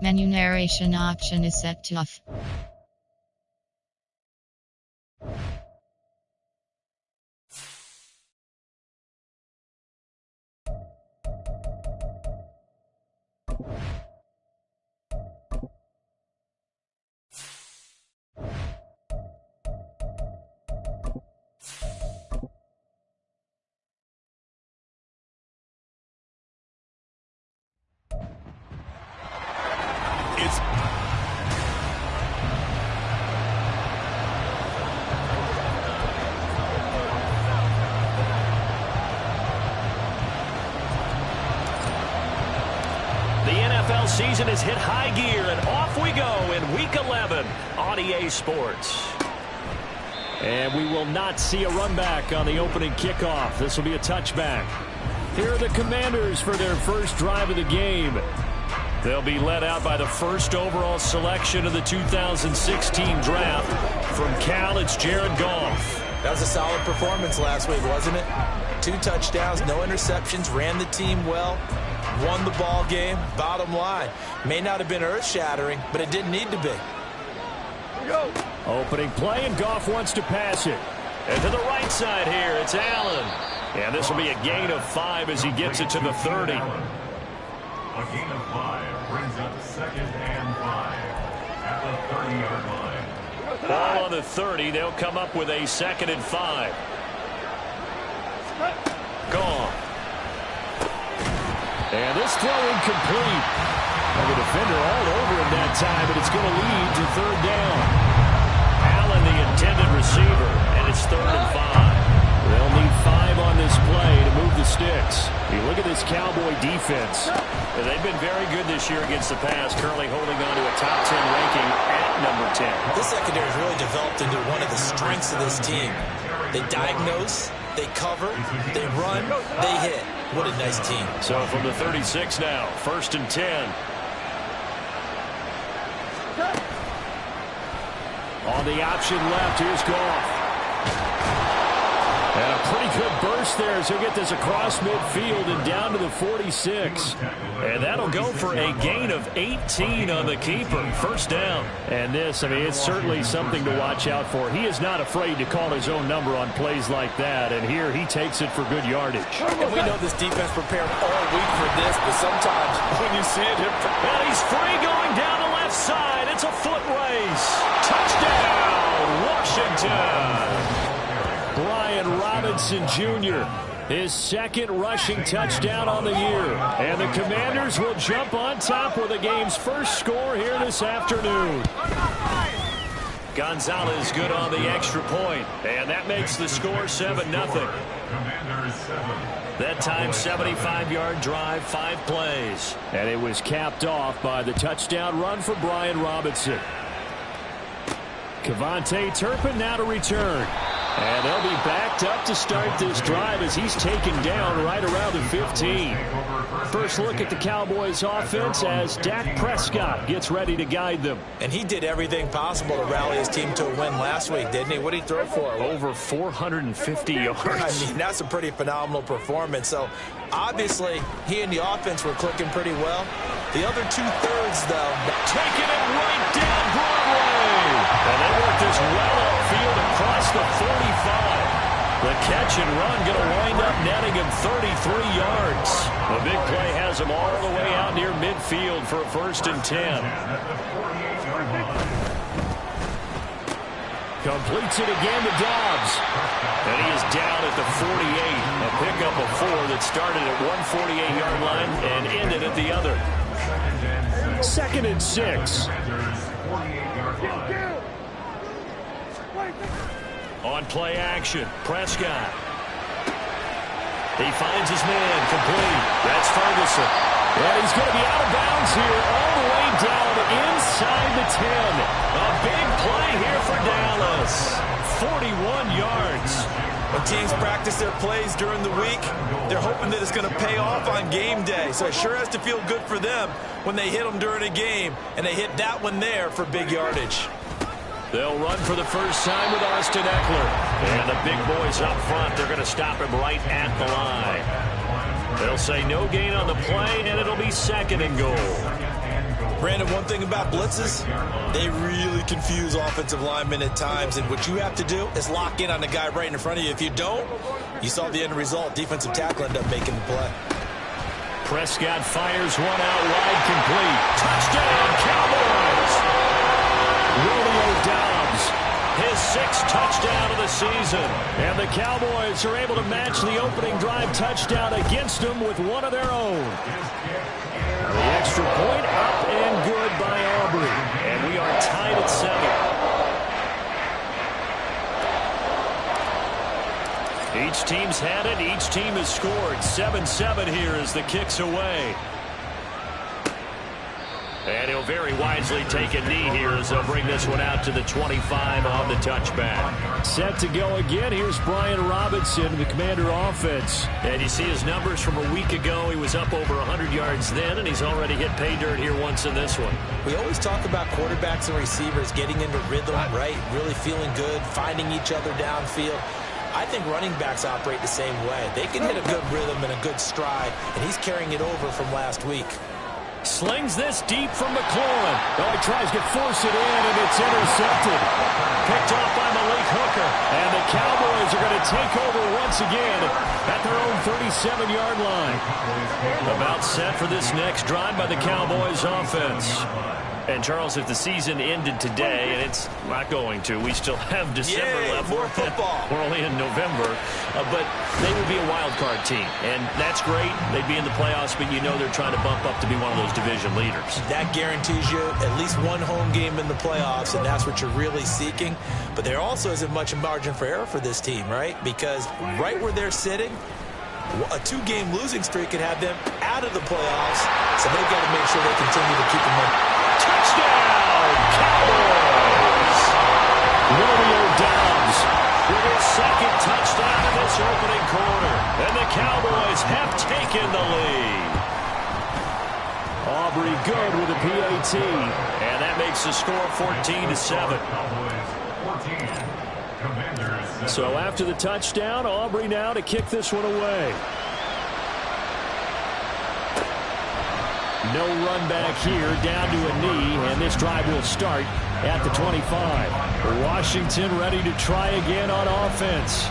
Menu narration option is set to off. Season has hit high gear, and off we go in Week 11 on EA Sports. And we will not see a run back on the opening kickoff. This will be a touchback. Here are the Commanders for their first drive of the game. They'll be led out by the first overall selection of the 2016 draft. From Cal, it's Jared Goff. That was a solid performance last week, wasn't it? 2 touchdowns, no interceptions, ran the team well. Won the ball game. Bottom line, may not have been earth-shattering, but it didn't need to be. Go. Opening play, and Goff wants to pass it. And to the right side here, it's Allen. And this will be a gain of 5 as he gets it to the 30. A gain of 5 brings up 2nd and 5 at the 30-yard line. Ball on the 30. They'll come up with a 2nd and 5. Gone. And this throw incomplete. And the defender all over him that time, but it's going to lead to 3rd down. Allen, the intended receiver, and it's 3rd and 5. They'll need 5 on this play to move the sticks. You look at this Cowboy defense. They've been very good this year against the pass, currently holding on to a top 10 ranking at number 10. This secondary has really developed into one of the strengths of this team. They diagnose, they cover, they run, they hit. What a nice team. So from the 36 now, 1st and 10. On the option left, here's Goff. And a pretty good burst there as he'll get this across midfield and down to the 46. And that'll go for a gain of 18 on the keeper. 1st down. And this, I mean, it's certainly something to watch out for. He is not afraid to call his own number on plays like that. And here he takes it for good yardage. And we know this defense prepared all week for this, but sometimes when you see it, and he's free going down the left side. It's a foot race. Touchdown, Washington. Brian Robinson Jr., his 2nd rushing touchdown on the year. And the Commanders will jump on top with the game's first score here this afternoon. Gonzalez good on the extra point, and that makes the score 7-0. That time, 75-yard drive, 5 plays. And it was capped off by the touchdown run for Brian Robinson. KaVontae Turpin now to return. And they'll be backed up to start this drive as he's taken down right around the 15. First look at the Cowboys offense as Dak Prescott gets ready to guide them. And he did everything possible to rally his team to a win last week, didn't he? What did he throw for? Over 450 yards. I mean, that's a pretty phenomenal performance. So, obviously, he and the offense were clicking pretty well. The other 2/3, though. Taking it right down Broadway. And they work this well upfield across the 45. The catch and run going to wind up netting him 33 yards. The big play has him all the way out near midfield for a 1st and 10. Completes it again to Dobbs. And he is down at the 48. A pickup of 4 that started at 148-yard line and ended at the other. 2nd and 6. On play action, Prescott. He finds his man, complete. That's Ferguson. And he's going to be out of bounds here all the way down inside the 10. A big play here for Dallas. 41 yards. When teams practice their plays during the week, they're hoping that it's going to pay off on game day. So it sure has to feel good for them when they hit them during a game, and they hit that one there for big yardage. They'll run for the first time with Austin Eckler. And the big boys up front, they're going to stop him right at the line. They'll say no gain on the play, and it'll be 2nd and goal. Brandon, one thing about blitzes, they really confuse offensive linemen at times, and what you have to do is lock in on the guy right in front of you. If you don't, you saw the end result. Defensive tackle ended up making the play. Prescott fires one out wide, complete. Touchdown, Cowboys! Romeo Doubs, his 6th touchdown of the season. And the Cowboys are able to match the opening drive touchdown against them with one of their own. The extra point up and good by Aubrey. And we are tied at 7. Each team's had it. Each team has scored. 7-7 here as the kick's away. And he'll very wisely take a knee here as they'll bring this one out to the 25 on the touchback. Set to go again. Here's Brian Robinson, the Commander offense. And you see his numbers from a week ago. He was up over 100 yards then, and he's already hit pay dirt here once in this one. We always talk about quarterbacks and receivers getting into rhythm, right? Really feeling good, finding each other downfield. I think running backs operate the same way. They can hit a good rhythm and a good stride, and he's carrying it over from last week. Slings this deep from McLaurin. Oh, he tries to force it in, and it's intercepted. Picked off by Malik Hooker. And the Cowboys are going to take over once again at their own 37-yard line. About set for this next drive by the Cowboys offense. And, Charles, if the season ended today, and it's not going to, we still have December left. More football. We're only in November. But they would be a wild card team. And that's great. They'd be in the playoffs, but you know they're trying to bump up to be one of those division leaders. That guarantees you at least one home game in the playoffs, and that's what you're really seeking. But there also isn't much margin for error for this team, right? Because right where they're sitting, a 2-game losing streak could have them out of the playoffs, so they've got to make sure they continue to keep them up. Touchdown, Cowboys! Romeo Doubs with his 2nd touchdown in this opening quarter. And the Cowboys have taken the lead. Aubrey good with a PAT. And that makes the score 14-7. So after the touchdown, Aubrey now to kick this one away. No run back here, down to a knee, and this drive will start at the 25. Washington ready to try again on offense.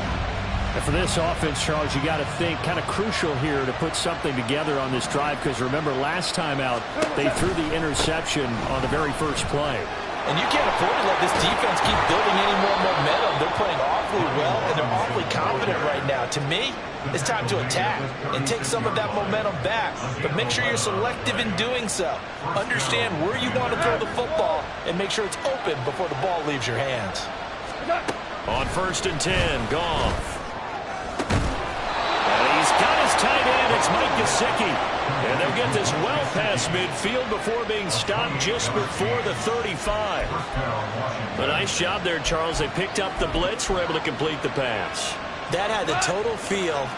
And for this offense, Charles, you got to think kind of crucial here to put something together on this drive, because remember last time out, they threw the interception on the very first play. And you can't afford to let this defense keep building any more momentum. They're playing awfully well, and they're awfully confident right now. To me, it's time to attack and take some of that momentum back. But make sure you're selective in doing so. Understand where you want to throw the football and make sure it's open before the ball leaves your hands. On 1st and 10, Goff. And he's got his tight end. It's Mike Gesicki. And they'll get this well past midfield before being stopped just before the 35. A nice job there, Charles. They picked up the blitz, were able to complete the pass. That had the total feel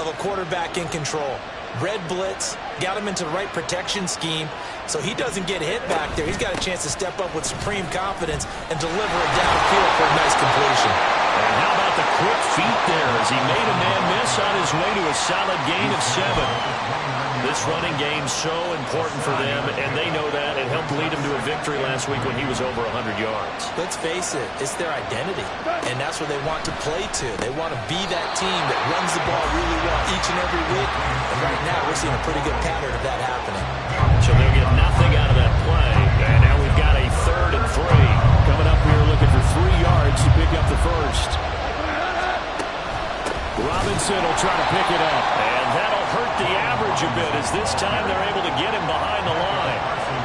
of a quarterback in control. Red blitz, got him into the right protection scheme, so he doesn't get hit back there. He's got a chance to step up with supreme confidence and deliver it downfield for a nice completion. And how about the quick feet there as he made a man miss on his way to a solid gain of 7. This running game's so important for them, and they know that. It helped lead him to a victory last week when he was over 100 yards. Let's face it, it's their identity, and that's what they want to play to. They want to be that team that runs the ball really well each and every week, and right now we're seeing a pretty good pattern of that happening. So they'll get nothing out of that play, and now we've got a 3rd and 3. Coming up here looking for 3 yards to pick up the first. Robinson will try to pick it up, and that'll hurt the average a bit as this time they're able to get him behind the line.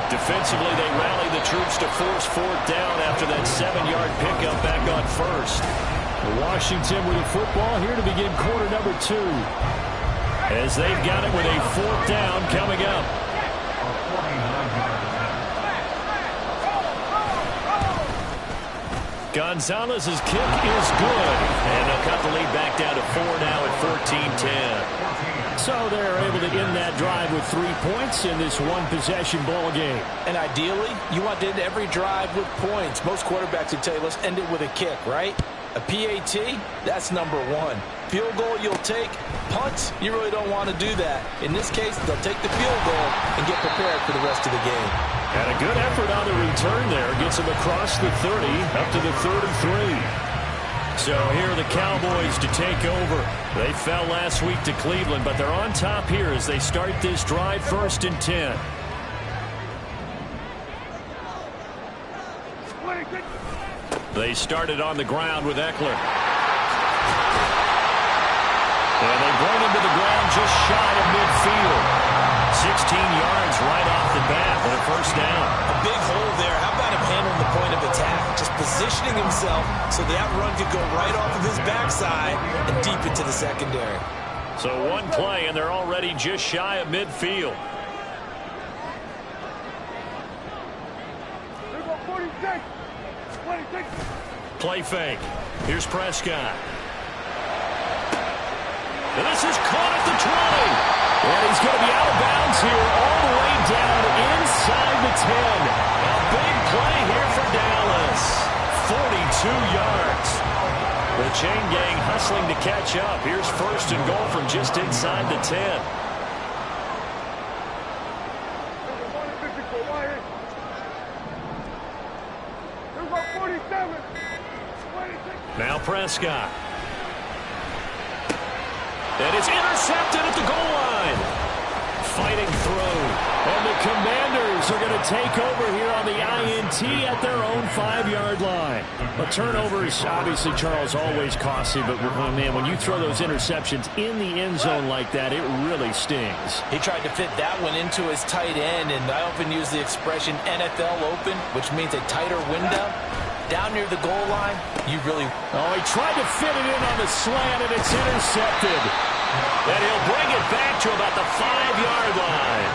Defensively, they rally the troops to force 4th down after that 7-yard pickup back on 1st. Washington with the football here to begin quarter number 2. As they've got it with a 4th down coming up. Gonzalez's kick is good, and they'll cut the lead back down to 4 now at 14-10. So they're able to end that drive with 3 points in this one-possession ball game. And ideally, you want to end every drive with points. Most quarterbacks would tell you, let's end it with a kick, right? A PAT, that's number 1. Field goal you'll take. Punts, you really don't want to do that. In this case, they'll take the field goal and get prepared for the rest of the game. And a good effort on the return there. Gets him across the 30, up to the 33. So here are the Cowboys to take over. They fell last week to Cleveland, but they're on top here as they start this drive, 1st and 10. They started on the ground with Eckler. And they bring him to the ground just shy of midfield. 16 yards right off the bat and a 1st down. A big hole there. How about him handling the point of attack? Just positioning himself so that run could go right off of his backside and deep into the secondary. So one play, and they're already just shy of midfield. Play fake. Here's Prescott. And this is caught at the 20. And he's going to be out of bounds here all the way down inside the 10. A big play here for Dallas. 42 yards. The chain gang hustling to catch up. Here's 1st and goal from just inside the 10. Now Prescott. And it's intercepted at the goal line. Fighting through. And the Commanders are going to take over here on the INT at their own 5-yard line. But turnovers, obviously, Charles, always costly. But, man, when you throw those interceptions in the end zone like that, it really stings. He tried to fit that one into his tight end, and I often use the expression NFL open, which means a tighter window. Down near the goal line, you really... Oh, he tried to fit it in on the slant, and it's intercepted. And he'll bring it back to about the 5-yard line.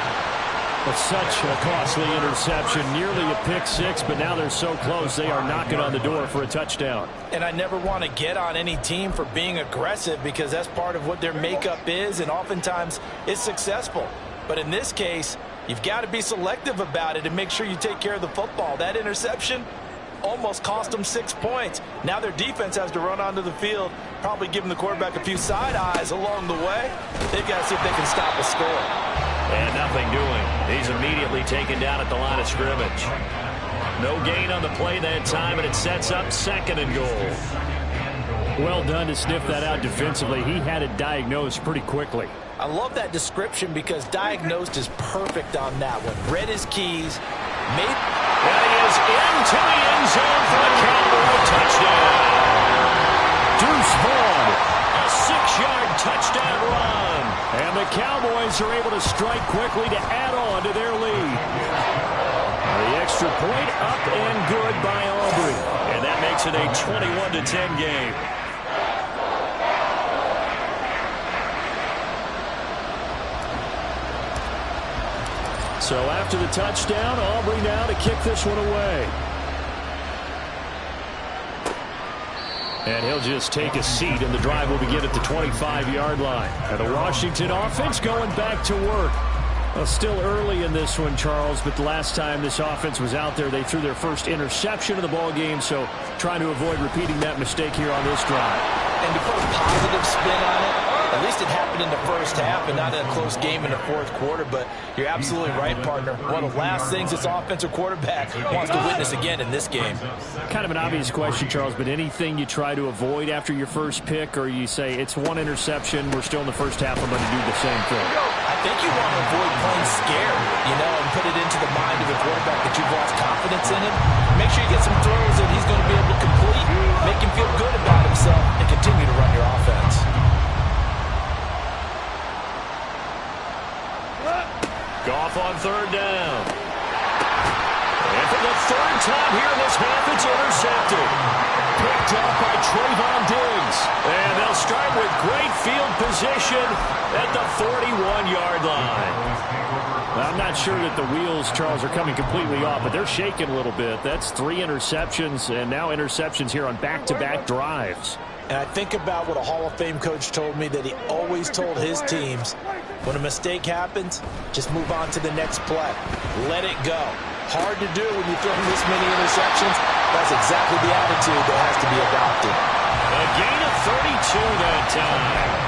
But such a costly interception, nearly a pick six, but now they're so close they are knocking on the door for a touchdown. And I never want to get on any team for being aggressive because that's part of what their makeup is, and oftentimes it's successful. But in this case, you've got to be selective about it and make sure you take care of the football. That interception almost cost them 6 points. Now their defense has to run onto the field, probably giving the quarterback a few side eyes along the way. They've got to see if they can stop a score. And nothing doing. He's immediately taken down at the line of scrimmage. No gain on the play that time, and it sets up 2nd and goal. Well done to sniff that out defensively. He had it diagnosed pretty quickly. I love that description because diagnosed is perfect on that one. Read his keys, made... And he is into the end zone for the Cowboy touchdown. Deuce Vaughn, a 6-yard touchdown run. And the Cowboys are able to strike quickly to add on to their lead. The extra point up and good by Aubrey. And that makes it a 21-10 game. So after the touchdown, Aubrey now to kick this one away. And he'll just take a seat, and the drive will begin at the 25-yard line. And the Washington offense going back to work. Well, still early in this one, Charles, but the last time this offense was out there, they threw their first interception of the ball game, so trying to avoid repeating that mistake here on this drive. And to put a positive spin on it, at least it happened in the first half and not in a close game in the fourth quarter. But you're absolutely right, partner. One of the last things this offensive quarterback wants to witness again in this game. Kind of an obvious question, Charles, but anything you try to avoid after your first pick, or you say it's one interception, we're still in the first half, I'm going to do the same thing? I think you want to avoid playing scared, and put it into the mind of the quarterback that you've lost confidence in him. Make sure you get some throws that he's going to be able to complete, make him feel good about himself, and continue to run your offense. Goff on 3rd down. And for the 3rd time here in this half, it's intercepted. Picked up by Trayvon Diggs. And they'll start with great field position at the 41-yard line. I'm not sure that the wheels, Charles, are coming completely off, but they're shaking a little bit. That's 3 interceptions, and now interceptions here on back-to-back drives. And I think about what a Hall of Fame coach told me that he always told his teams, when a mistake happens, just move on to the next play. Let it go. Hard to do when you throw this many interceptions. That's exactly the attitude that has to be adopted. A gain of 32 that time.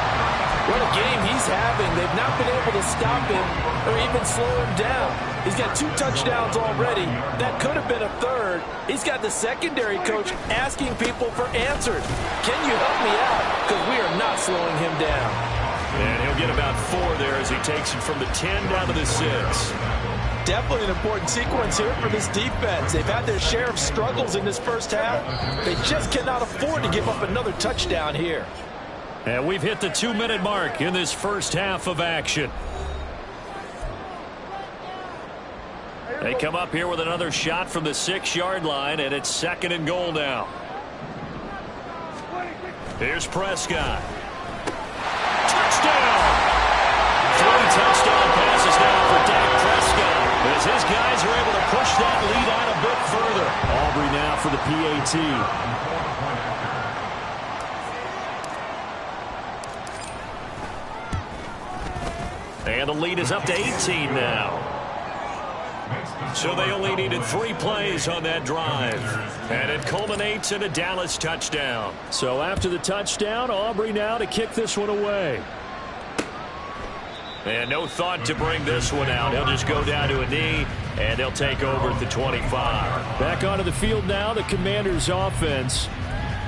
What a game he's having. They've not been able to stop him or even slow him down. He's got 2 touchdowns already. That could have been a third. He's got the secondary coach asking people for answers. Can you help me out? Because we are not slowing him down. And he'll get about 4 there as he takes it from the 10 down to the 6. Definitely an important sequence here for this defense. They've had their share of struggles in this first half. They just cannot afford to give up another touchdown here. And we've hit the 2-minute mark in this first half of action. They come up here with another shot from the 6-yard line, and it's 2nd and goal now. Here's Prescott. Touchdown! 3 touchdown passes now for Dak Prescott, as his guys are able to push that lead out a bit further. Aubrey now for the PAT. And the lead is up to 18 now. So they only needed 3 plays on that drive. And it culminates in a Dallas touchdown. So after the touchdown, Aubrey now to kick this one away. And no thought to bring this one out. He'll just go down to a knee, and they'll take over at the 25. Back onto the field now, the Commanders' offense.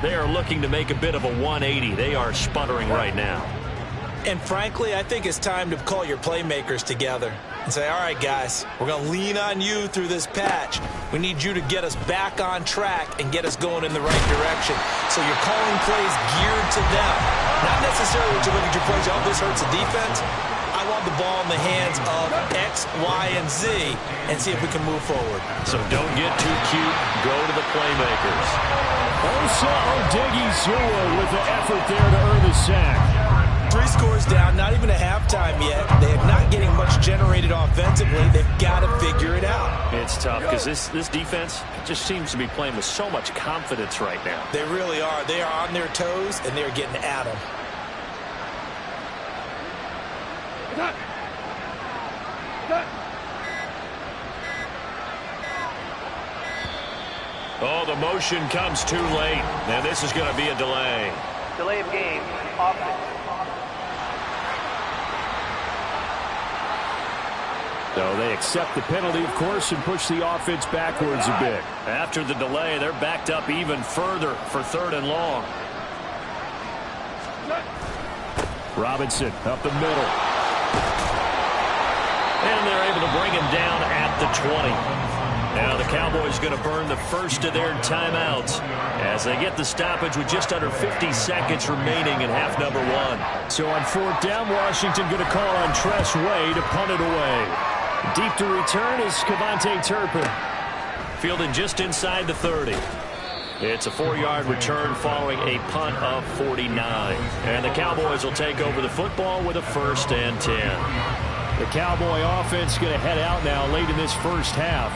They are looking to make a bit of a 180. They are sputtering right now. And frankly, I think it's time to call your playmakers together and say, all right, guys, we're going to lean on you through this patch. We need you to get us back on track and get us going in the right direction. So you're calling plays geared to them. Not necessarily that you look at your plays, oh, this hurts the defense. I want the ball in the hands of X, Y, and Z and see if we can move forward. So don't get too cute. Go to the playmakers. Osa Odighizuwa with the effort there to earn the sack. 3 scores down, not even a halftime yet. They are not getting much generated offensively. They've got to figure it out. It's tough because this defense just seems to be playing with so much confidence right now. They really are. They are on their toes, and they're getting at them. Oh, the motion comes too late. Now this is going to be a delay. Delay of game, offense. So they accept the penalty, of course, and push the offense backwards a bit. After the delay, they're backed up even further for 3rd and long. Robinson up the middle. And they're able to bring him down at the 20. Now the Cowboys going to burn the first of their timeouts as they get the stoppage with just under 50 seconds remaining in half number 1. So on 4th down, Washington going to call on Tress Way to punt it away. Deep to return is Cavante Turpin. Fielded just inside the 30. It's a 4-yard return following a punt of 49. And the Cowboys will take over the football with a 1st and 10. The Cowboy offense going to head out now late in this first half.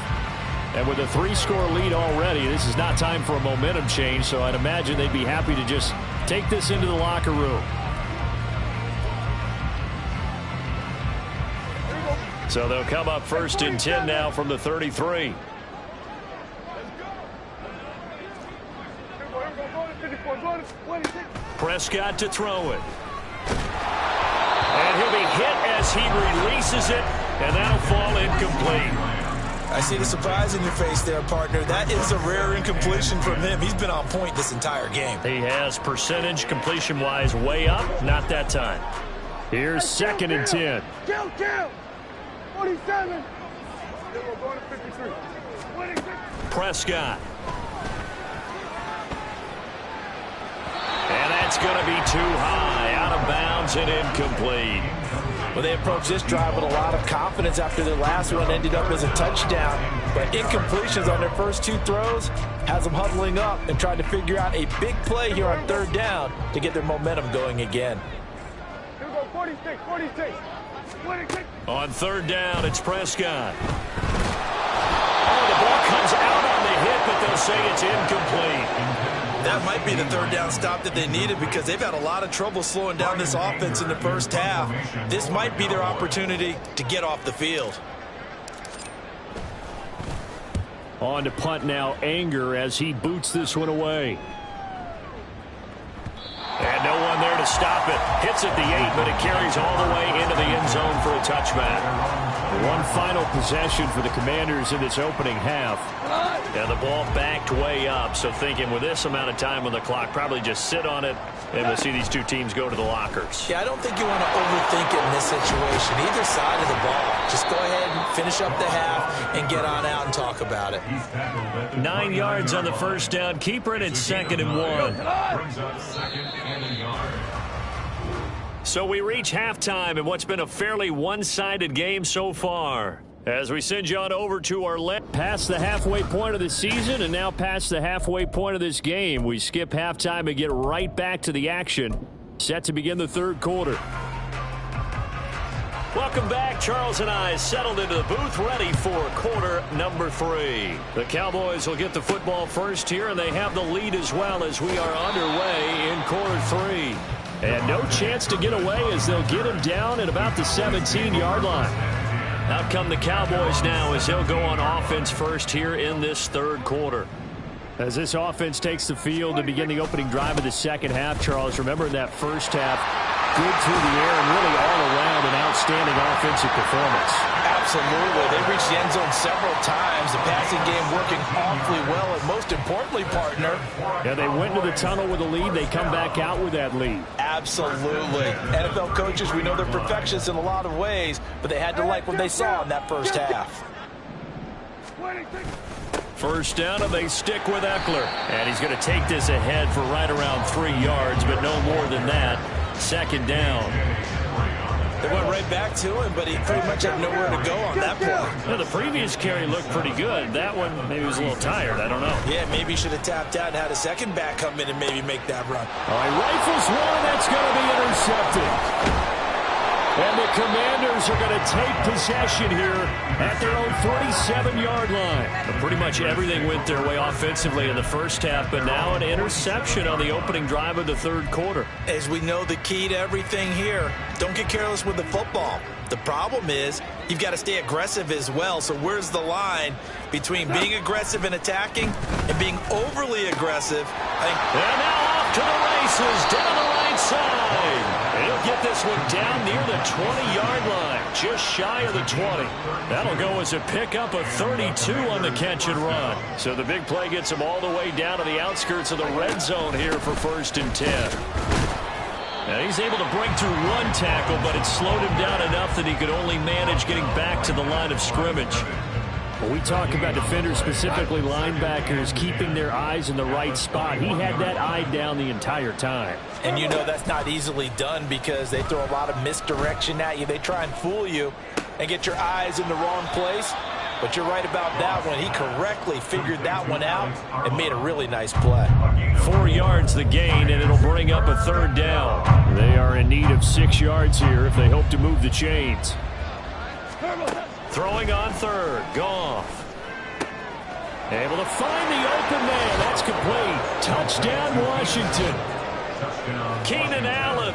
And with a 3-score lead already, this is not time for a momentum change, so I'd imagine they'd be happy to just take this into the locker room. So they'll come up 1st and 10 now from the 33. Prescott to throw it. And he'll be hit as he releases it, and that'll fall incomplete. I see the surprise in your face there, partner. That is a rare incompletion from him. He's been on point this entire game. He has percentage completion-wise way up. Not that time. Here's 2nd and 10. Kill. 47. We're going to 53. 26. Prescott. And that's going to be too high. Out of bounds and incomplete. Well, they approached this drive with a lot of confidence after their last one ended up as a touchdown. But incompletions on their first 2 throws has them huddling up and trying to figure out a big play here on 3rd down to get their momentum going again. Here we go, 46. 26. On 3rd down, it's Prescott. Oh, the ball comes out on the hit, but they'll say it's incomplete. That might be the 3rd down stop that they needed because they've had a lot of trouble slowing down this offense in the first half. This might be their opportunity to get off the field. On to punt now, Anger as he boots this one away. And no one there to stop it. Hits at the 8, but it carries all the way into the end zone for a touchback. One final possession for the Commanders in this opening half. And the ball backed way up, so thinking with this amount of time on the clock, probably just sit on it, and we'll see these two teams go to the lockers. Yeah, I don't think you want to overthink it in this situation. Either side of the ball. Just go ahead and finish up the half and get on out and talk about it. 9 yards on the first down. Keeper it at 2nd and 1. Brings up 2nd and a yard. So we reach halftime in what's been a fairly one-sided game so far. As we send you on over to our left. Past the halfway point of the season and now past the halfway point of this game. We skip halftime and get right back to the action. Set to begin the third quarter. Welcome back. Charles and I settled into the booth ready for quarter number 3. The Cowboys will get the football first here, and they have the lead as well as we are underway in quarter 3. And no chance to get away as they'll get him down at about the 17-yard line. Out come the Cowboys now as they'll go on offense first here in this third quarter. As this offense takes the field to begin the opening drive of the second half, Charles, remember in that first half, good through the air and really all around an outstanding offensive performance. Absolutely. They reached the end zone several times. The passing game working awfully well, and most importantly, partner. Yeah, they went into the tunnel with a lead. They come back out with that lead. Absolutely. NFL coaches, we know they're perfectionists in a lot of ways, but they had to like what they saw in that first half. First down, and they stick with Eckler. And he's going to take this ahead for right around 3 yards, but no more than that. Second down. They went right back to him, but he pretty much had nowhere to go on that play. Well, the previous carry looked pretty good. That one maybe was a little tired. I don't know. Yeah, maybe he should have tapped out and had a second back come in and maybe make that run. All right, rifles one. That's going to be intercepted. And the Commanders are going to take possession here at their own 37-yard line. But pretty much everything went their way offensively in the first half, but now an interception on the opening drive of the third quarter. As we know, the key to everything here, don't get careless with the football. The problem is you've got to stay aggressive as well. So where's the line between being aggressive and attacking and being overly aggressive? And now off to the races down the right side. And he'll get this one down near the 20-yard line, just shy of the 20. That'll go as a pickup of 32 on the catch and run. So the big play gets him all the way down to the outskirts of the red zone here for 1st and 10. And he's able to break through one tackle, but it slowed him down enough that he could only manage getting back to the line of scrimmage. When we talk about defenders, specifically linebackers, keeping their eyes in the right spot, he had that eye down the entire time. And you know that's not easily done because they throw a lot of misdirection at you. They try and fool you and get your eyes in the wrong place. But you're right about that one. He correctly figured that one out and made a really nice play. 4 yards the gain, and it'll bring up a third down. They are in need of 6 yards here if they hope to move the chains. Throwing on third. Goff. Able to find the open man. That's complete. Touchdown, Washington. Keenan Allen.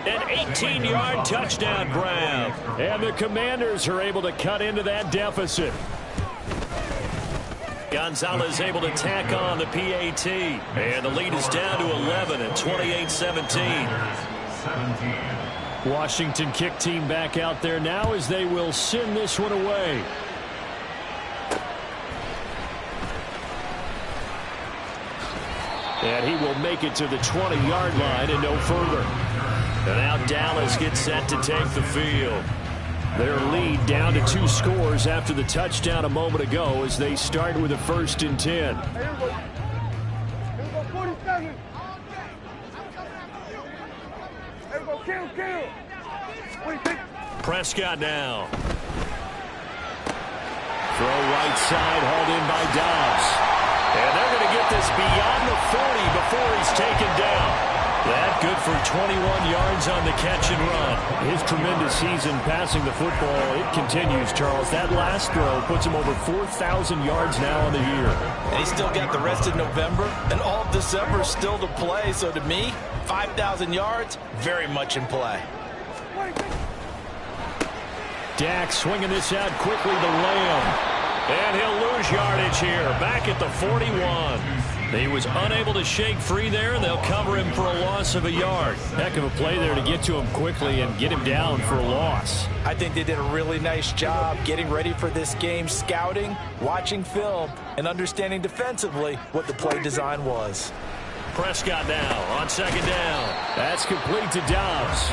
An 18-yard touchdown grab. And the Commanders are able to cut into that deficit. Gonzalez able to tack on the PAT. And the lead is down to 11 at 28-17. Washington kick team back out there now as they will send this one away. And he will make it to the 20-yard line and no further. And now Dallas gets set to take the field. Their lead down to 2 scores after the touchdown a moment ago as they start with a 1st and 10. Here we go 47. Here we go, kill. 26. Prescott now. Throw right side, hauled in by Dobbs. And they're going to get this beyond the 40 before he's taken down. That good for 21 yards on the catch and run. His tremendous season passing the football, it continues, Charles. That last throw puts him over 4,000 yards now on the year. And he's still got the rest of November and all of December still to play. So to me, 5,000 yards, very much in play. Dak swinging this out quickly to Lamb. And he'll lose yardage here, back at the 41. He was unable to shake free there, and they'll cover him for a loss of a yard. Heck of a play there to get to him quickly and get him down for a loss. I think they did a really nice job getting ready for this game, scouting, watching film, and understanding defensively what the play design was. Prescott now on second down. That's complete to Dobbs.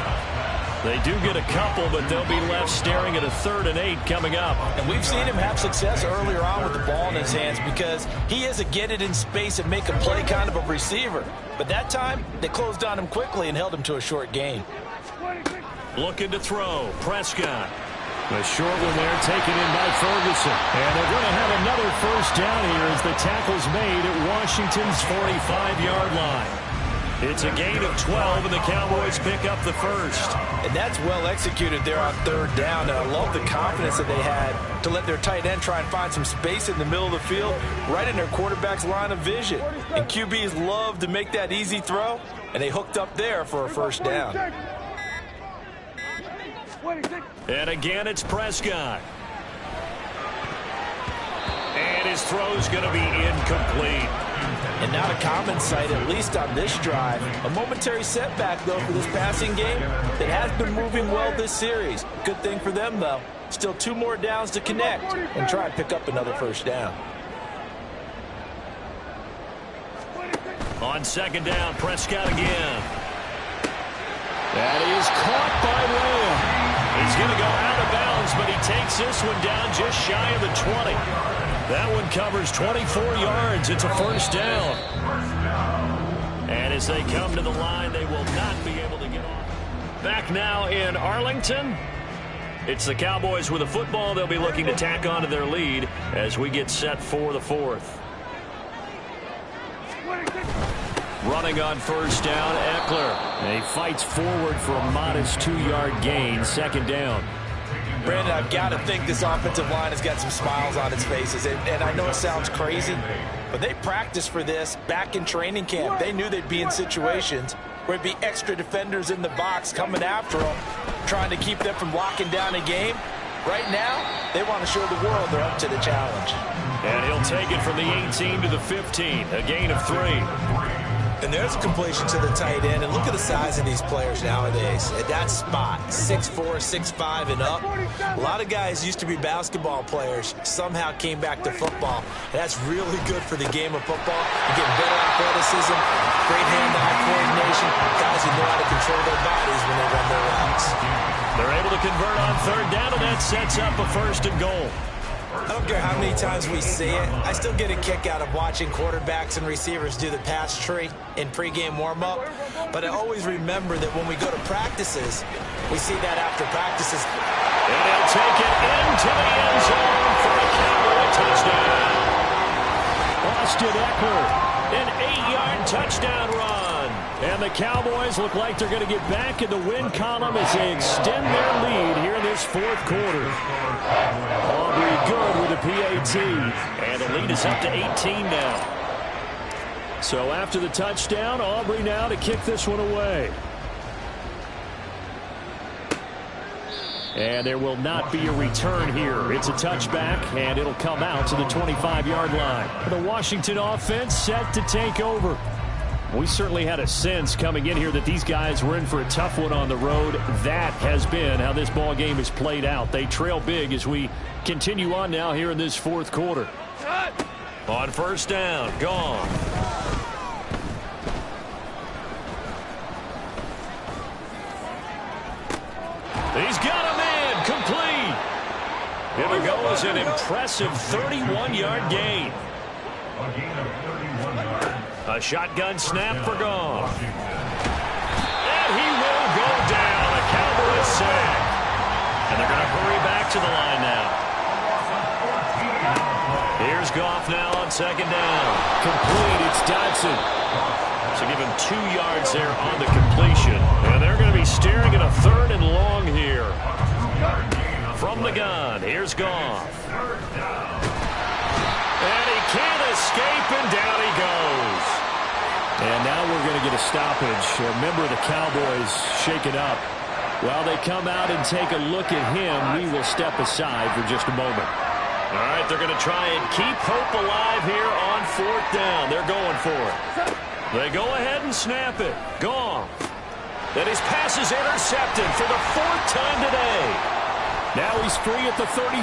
They do get a couple, but they'll be left staring at a 3rd and 8 coming up. And we've seen him have success earlier on with the ball in his hands because he is a get it in space and make a play kind of a receiver. But that time, they closed on him quickly and held him to a short gain. Looking to throw. Prescott. The short one there taken in by Ferguson. And they're going to have another first down here as the tackle's made at Washington's 45-yard line. It's a gain of 12, and the Cowboys pick up the first. And that's well executed there on 3rd down. And I love the confidence that they had to let their tight end try and find some space in the middle of the field, right in their quarterback's line of vision. And QBs love to make that easy throw, and they hooked up there for a first down. And again, it's Prescott. And his throw's going to be incomplete. And not a common sight, at least on this drive. A momentary setback, though, for this passing game that has been moving well this series. Good thing for them, though. Still 2 more downs to connect and try and pick up another first down. On second down, Prescott again. That is caught by Lamb. He's going to go out of bounds, but he takes this one down just shy of the 20. That one covers 24 yards. It's a first down. And as they come to the line, they will not be able to get off. Back now in Arlington. It's the Cowboys with the football. They'll be looking to tack on to their lead as we get set for the 4th. Running on first down, Eckler. And he fights forward for a modest 2-yard gain, second down. Brandon, I've got to think this offensive line has got some smiles on its faces. And I know it sounds crazy, but they practiced for this back in training camp. They knew they'd be in situations where it'd be extra defenders in the box coming after them, trying to keep them from locking down a game. Right now, they want to show the world they're up to the challenge. And he'll take it from the 18 to the 15, a gain of 3. And there's a completion to the tight end. And look at the size of these players nowadays. At that spot, 6'4", 6'5", and up. A lot of guys used to be basketball players, somehow came back to football. And that's really good for the game of football. You get better athleticism, great hand-eye coordination. Guys who know how to control their bodies when they run their routes. They're able to convert on 3rd down, and that sets up a 1st and goal. I don't care how many times we see it. I still get a kick out of watching quarterbacks and receivers do the pass tree in pregame warm-up. But I always remember that when we go to practices, we see that after practices. And he'll take it into the end zone for a Cowboy touchdown. Austin Eckler, an 8-yard touchdown run. And the Cowboys look like they're going to get back in the win column as they extend their lead here in this 4th quarter. Aubrey good with a PAT. And the lead is up to 18 now. So after the touchdown, Aubrey now to kick this one away. And there will not be a return here. It's a touchback, and it'll come out to the 25-yard line. The Washington offense set to take over. We certainly had a sense coming in here that these guys were in for a tough one on the road. That has been how this ball game is played out. They trail big as we continue on now here in this 4th quarter. On first down, gone. He's got him in, complete. Here it goes, an impressive 31-yard gain. A shotgun snap for Goff. And he will go down. A Cowboys sack. And they're going to hurry back to the line now. Here's Goff now on second down. Complete, it's Dodson. So give him 2 yards there on the completion. And they're going to be staring at a 3rd and long here. From the gun, here's Goff. And he can't escape, and down he goes. And now we're going to get a stoppage. Remember, the Cowboys shaken up. While they come out and take a look at him, we will step aside for just a moment. All right, they're going to try and keep hope alive here on 4th down. They're going for it. They go ahead and snap it. Goff. And his pass is intercepted for the 4th time today. Now he's free at the 35.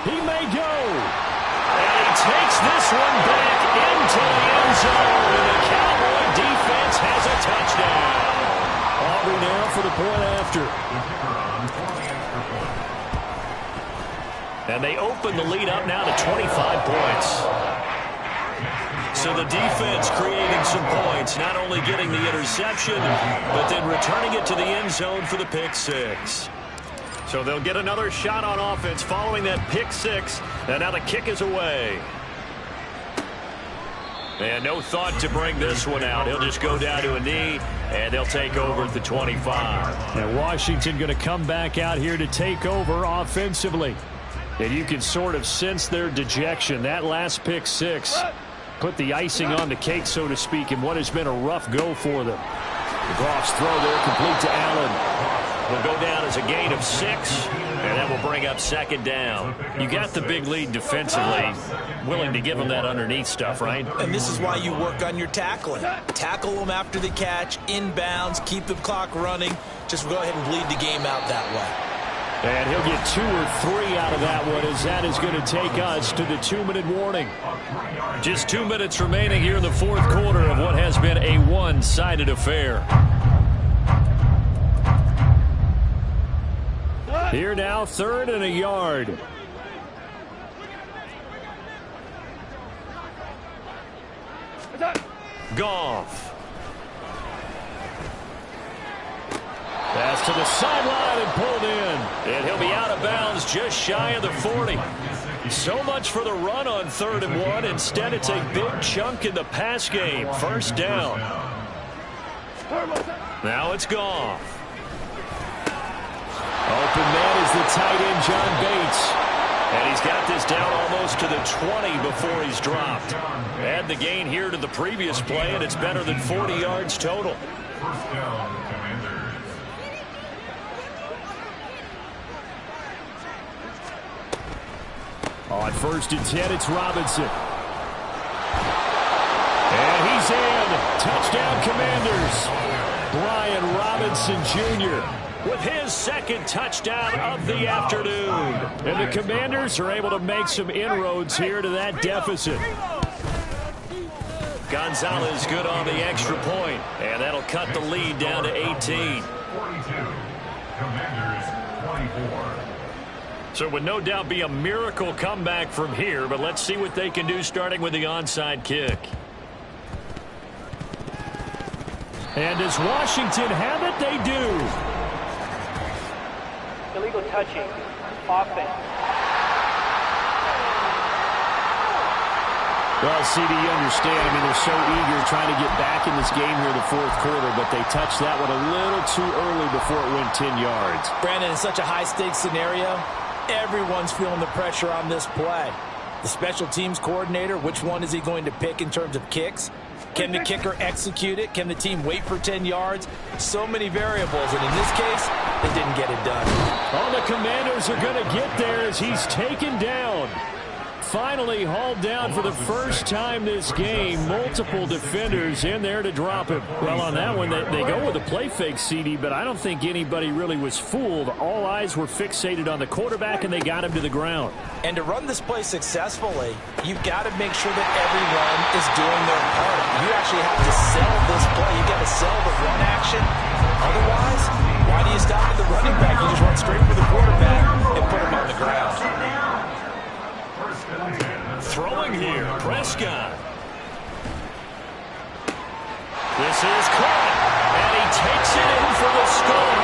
He may go. And he takes this one back into the end zone. And the Cowboy defense has a touchdown. Aubrey now for the point after. And they open the lead up now to 25 points. So the defense creating some points, not only getting the interception, but then returning it to the end zone for the pick six. So they'll get another shot on offense following that pick six, and now the kick is away. And no thought to bring this one out. He'll just go down to a knee, and they'll take over at the 25. And Washington going to come back out here to take over offensively. And you can sort of sense their dejection. That last pick six put the icing on the cake, so to speak, in what has been a rough go for them. Goff's throw there complete to Allen. Will go down as a gain of 6, and that will bring up 2nd down. You got the big lead defensively, willing to give them that underneath stuff, right? And this is why you work on your tackling. Tackle them after the catch, inbounds, keep the clock running. Just go ahead and bleed the game out that way. And he'll get 2 or 3 out of that one, as that is going to take us to the 2-minute warning. Just 2 minutes remaining here in the 4th quarter of what has been a one-sided affair. Here now, 3rd and a yard. Goff. Pass to the sideline and pulled in. And he'll be out of bounds just shy of the 40. So much for the run on 3rd and 1. Instead, it's a big chunk in the pass game. 1st down. Now it's Goff. Open man is the tight end, John Bates. And he's got this down almost to the 20 before he's dropped. Add the gain here to the previous play, and it's better than 40 yards total. 1st down, Commanders. On 1st and 10, it's Robinson. And he's in. Touchdown, Commanders. Brian Robinson Jr. with his 2nd touchdown of the afternoon. And the Commanders are able to make some inroads here to that deficit. Gonzalez good on the extra point, and that'll cut the lead down to 18. 42. Commanders 24. So it would no doubt be a miracle comeback from here, but let's see what they can do starting with the onside kick. And does Washington have it? They do. Illegal touching. Offense. Well, CD, you understand. I mean, they're so eager trying to get back in this game here in the 4th quarter, but they touched that one a little too early before it went 10 yards. Brandon, in such a high-stakes scenario, everyone's feeling the pressure on this play. The special teams coordinator, which one is he going to pick in terms of kicks? Can the kicker execute it? Can the team wait for 10 yards? So many variables, and in this case, they didn't get it done. Oh, the Commanders are going to get there as he's taken down. Finally hauled down for the first time this game. Multiple defenders in there to drop him. Well, on that one, they go with a play fake, CD, but I don't think anybody really was fooled. All eyes were fixated on the quarterback, and they got him to the ground. And to run this play successfully, you've got to make sure that everyone is doing their part. You actually have to sell this play. You've got to sell the run action. Otherwise, why do you stop at the running back? You just run straight for the quarterback and put him on the ground. Throwing here, Prescott. This is caught, and he takes it in for the score.